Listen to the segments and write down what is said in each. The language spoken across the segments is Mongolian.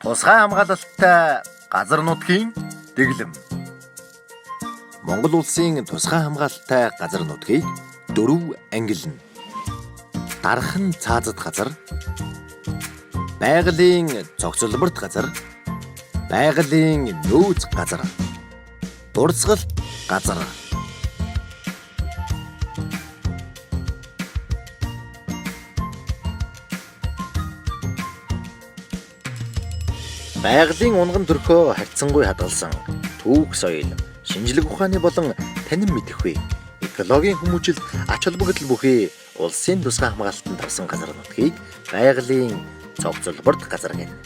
Тусгай хамгаалалттай газар нутгийн дэглэм. Монгол улсын тусгай хамгаалалттай газар нутгийг 4 ангилна. Дархан цаазад газар, байгалийн цогцлборт газар, байгалийн нөөц газар, дурсгалт газар. Байгалийн унган төрхөө харьцангуй хадгалсан түүх соёл, шинжлэх ухааны болон танин мэдэхгүй, экологийн хүмүүжил, ач холбогдол бүхий улсын тусгай хамгаалалтанд тарсан газар нутгийг байгалийн цогцлборт газар гэнэ.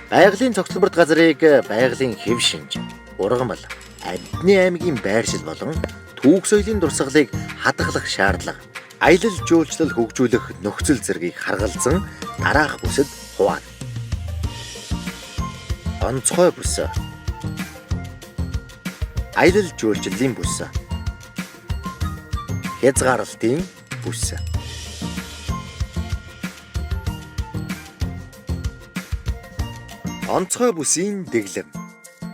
Байгалийн цогцлборт газрыг байгалийн хэв шинж, ургамал, амьтны аймгийн байршил болон түүх соёлын дурсгалыг хадгалах шаардлага, аялал жуулчлал хөгжүүлэх нөхцөл зэргийг харгалзан дараах бүсэд хуваана. Онцгой бүс, аялал жуулчлалын бүс, хязгаарлалтын бүс. Онцгой бүсийн дэглэм.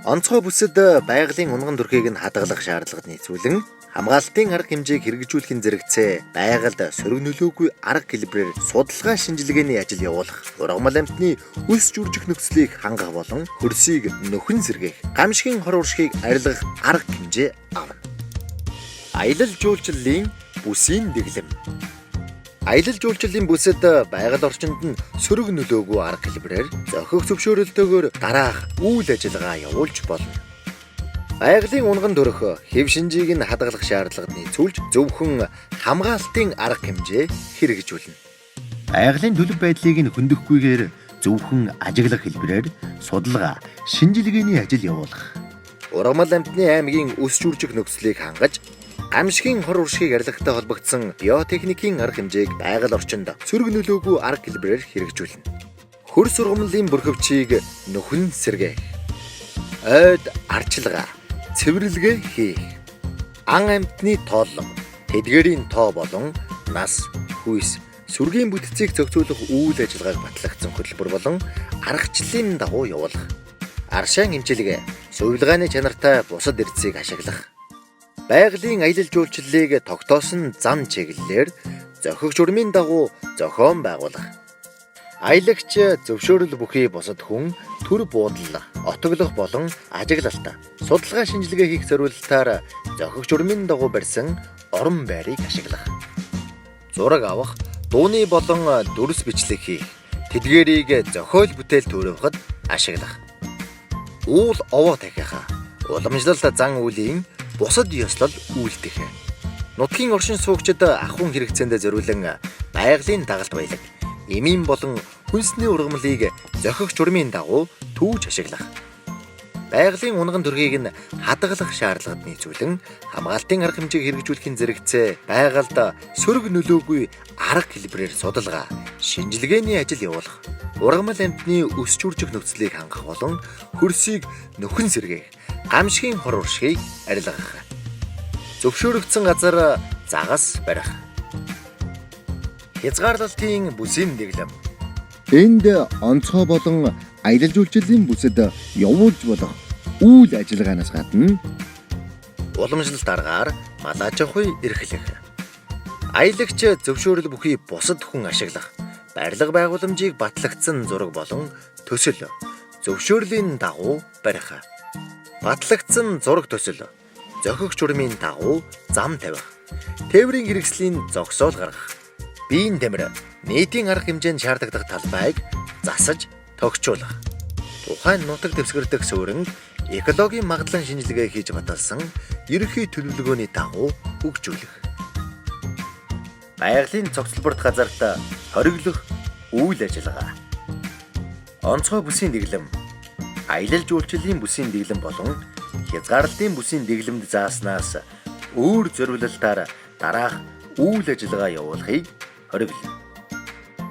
Онцгой бүсэд байгалийн унган төрхийг нь хадгалах шаардлагад нийцүүлэн хамгаалалтын арга хэмжээг хэрэгжүүлэхин зэрэгцээ байгальд сөрөг нөлөөгүй арга хэлбэрээр судалгаа шинжилгээний ажил явуулах, ургамал амьтны өс жүржих нөхцөлийг хангах болон хөрсийг нөхөн сэргээх, гамшигын хор уршигыг арилгах арга хэмжээ авна. Аялал жуулчлалын бүсийн дэглэм. Аялал жуулчлалын бүсэд байгаль орчинд нь сөрөг нөлөөгүй арга хэлбэрээр зохих зөвшөөрөлтөөр дараах үйл ажиллагаа явуулж болно. Байгалийн унган төрх хэв шинжийг нь хадгалах шаардлагад нийцүүлж зөвхөн хамгаалтын арга хэмжээ хэрэгжүүлнэ. Байгалийн төлөв байдлыг нь хөндөхгүйгээр зөвхөн ажиглах хэлбэрээр судалгаа, шинжилгээний ажил явуулах. Ургамал амьтны аймгийн өс жүржих нөхцөлийг хангаж, гамшигын хор уршигыг арилгахтай холбогдсон биотехникийн арга хэмжээг байгаль орчинд сөрөг нөлөөгүй арга хэлбэрээр хэрэгжүүлнэ. Хөрс ургамлын бүрхөвчийг нөхөн сэргээх, ойд арчилгаа, цэвэрлэгээ хийх, ан амьтны тооллого, тэдгээрийн тоо болон нас, хүйс, сүргийн бүтцийг зохицуулах үйл ажиллагааг батлагдсан хөтөлбөр болон аргачлалын дагуу явуулах. Аршаан эмчилгээ, сувилгааны чанартай бусад эрдэсийг ашиглах. Байгалийн аялал жуулчлалыг тогтоосон зан чиглэлээр зохих журмын дагуу зохион байгуулах. Аялагч зөвшөөрөл бүхий бусад хүн төр буудлал, отоглох болон ажиглалт, судалгаа шинжилгээ хийх зорилтоор зохих журмын дагуу барьсан орон байрыг ашиглах. Зураг авах, дууны болон дүрс бичлэг хийх, тэдгээрийг зохиол бүтээл төрөвхөд ашиглах. Уул овоо тахих, уламжлалт зан үйлийн бусад ёслол үйлдэх. Нутгийн оршин суугчид ахуйн хэрэгцээнд зориулан байгалийн дагалт баялаг, эмийн болон хүнсний ургамлыг зохих журмын дагуу түүж ашиглах. Байгалийн унган төрхийг нь хадгалах шаардлагад нийцүүлэн хамгаалтын арга хэмжээг хэрэгжүүлэхин зэрэгцээ байгальд сөрөг нөлөөгүй арга хэлбэрээр судалгаа, шинжилгээний ажил явуулах, ургамал амьтны өс жүржих нөхцөлийг хангах болон хөрсийг нөхөн сэргээх, гамшигын хор уршигыг арилгах. Зөвшөөрөгдсөн газар загас барих. Хязгаарлалтын бүсийн дэглэм. Энд онцгой болон аялал жуулчлалын бүсэд явуулж болох үйл ажиллагаанаас гадна уламжлалт аргаар мал аж ахуй эрхлэх, аялагч зөвшөөрөл бүхий бусад хүн ашиглах, барилга байгууламжийг батлагдсан зураг болон төсөл зөвшөөрлийн дагуу барих, батлагдсан зураг төсөл зохих журмын дагуу зам тавих, тээврийн хэрэгслийн зогсоол гаргах, биеийн тамир, нийтийн арга хэмжээнд шаардлагатай талбайг засаж тогтчуулах, тухайн нутаг дэвсгэрдэх суурин экологийн магадлан шинжилгээ хийж баталсан ерөнхий төлөвлөгөөний дагуу хөгжүүлэх. Байгалийн цогцлборт газарт хориглох үйл ажиллагаа. Онцгой бүсийн дэглэм, аялал жуулчлалын бүсийн дэглэм болон хязгаарлалтын бүсийн дэглэмд зааснаас өөр зориулалтаар дараах үйл ажиллагаа явуулахыг хориглоно.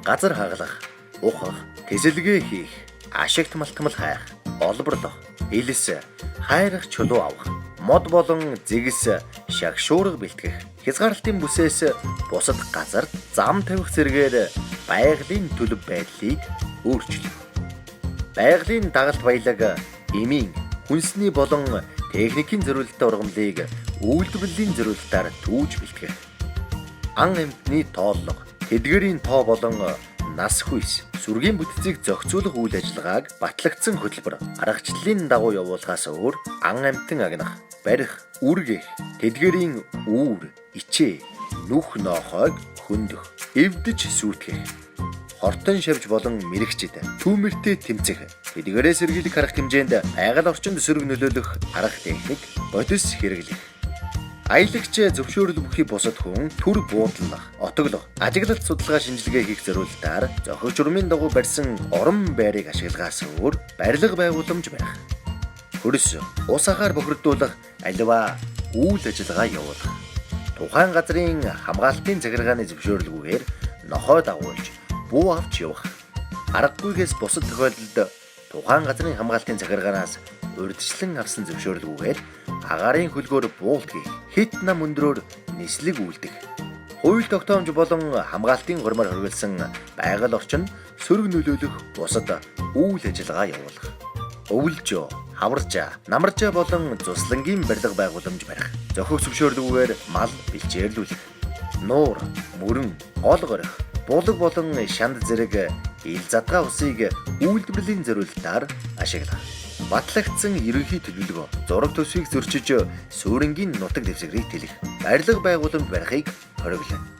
Газар хагалах, ухах, тэсэлгээ хийх, ашигт малтмал хайх, олборлох, элэс, хайрах чулуу авах, мод болон зэгс шагшуурга бэлтгэх, хязгаарлалтын бүсээс бусад газарт зам тавих зэргээр байгалийн төлөв байдлыг өөрчлөх. байгалийн дагалт баялаг, эмийн, хүнсний болон техникийн зориулалтын ургамлыг үйлдвэрлэлийн зориулалтаар түүж бэлтгэх. Ан амьтны тооллого, тэдгэрийн тоо болон нас хүйс, сүргийн бүтцийг зохицуулах үйл ажиллагааг батлагдсан хөтөлбөр аргачлалын дагуу явуулахаас өөр ан амьтан агнах, барих, үргэх, тэдгэрийн үүр, ичээ, нүх ноохойг хөндөх, эвдэж сүйтгэх, хортон шавж болон мэрэгчид түүмэртэй тэмцэх, тэдгээрээ сэргийлэх арга хэмжээнд байгаль орчинд сөрөг нөлөөлөх арга техник, бодис хэрэглэх. Аялагч зөвшөөрөл бүхий бусад хүн төр буудлах, отоглох, ажиглалт судалгаа шинжилгээ хийх зорилтоор зохиогч журмын дагуу барьсан орон байрыг ашиглахаас өөр барилга байгууламж барих. Хөрс, ус ахаар бохирдуулах, аливаа үйл ажиллагаа явуулах. Тухайн газрын хамгаалтын захиргааны зөвшөөрлгүйгээр нохой дагуулж, буу авч явах. Аргагүйгээс бусад тохиолдолд тухайн газрын хамгаалтын захиргаанаас урьдчилан авсан зөвшөөрлгүйгээр агаарын хөлгөөр буулт хийх, хит нам өндрөөр нислэг үлдэх. Хууль тогтоомж болон хамгаалтын гормоор хоригдсан байгаль орчинд сөрөг нөлөөлөх бусад үйл ажиллагаа явуулах. Өвлж, хаварж, намарж болон цуслангийн барилга байгууламж барих. Зохиох зөвшөөрлгүйгээр мал бэлчээрлүүлэх. Нуур, мөрөн, гол горих, булаг болон шанд зэрэг ил задгаа усыг үйлдвэрлэлийн зориулалтаар ашиглах. Батлагдсан ерөнхий төлөвлөгөө, зураг төсвийг зөрчиж суурингийн нутаг дэвсгэрийг тэлэх, барилга байгууламж барихыг хориглоно.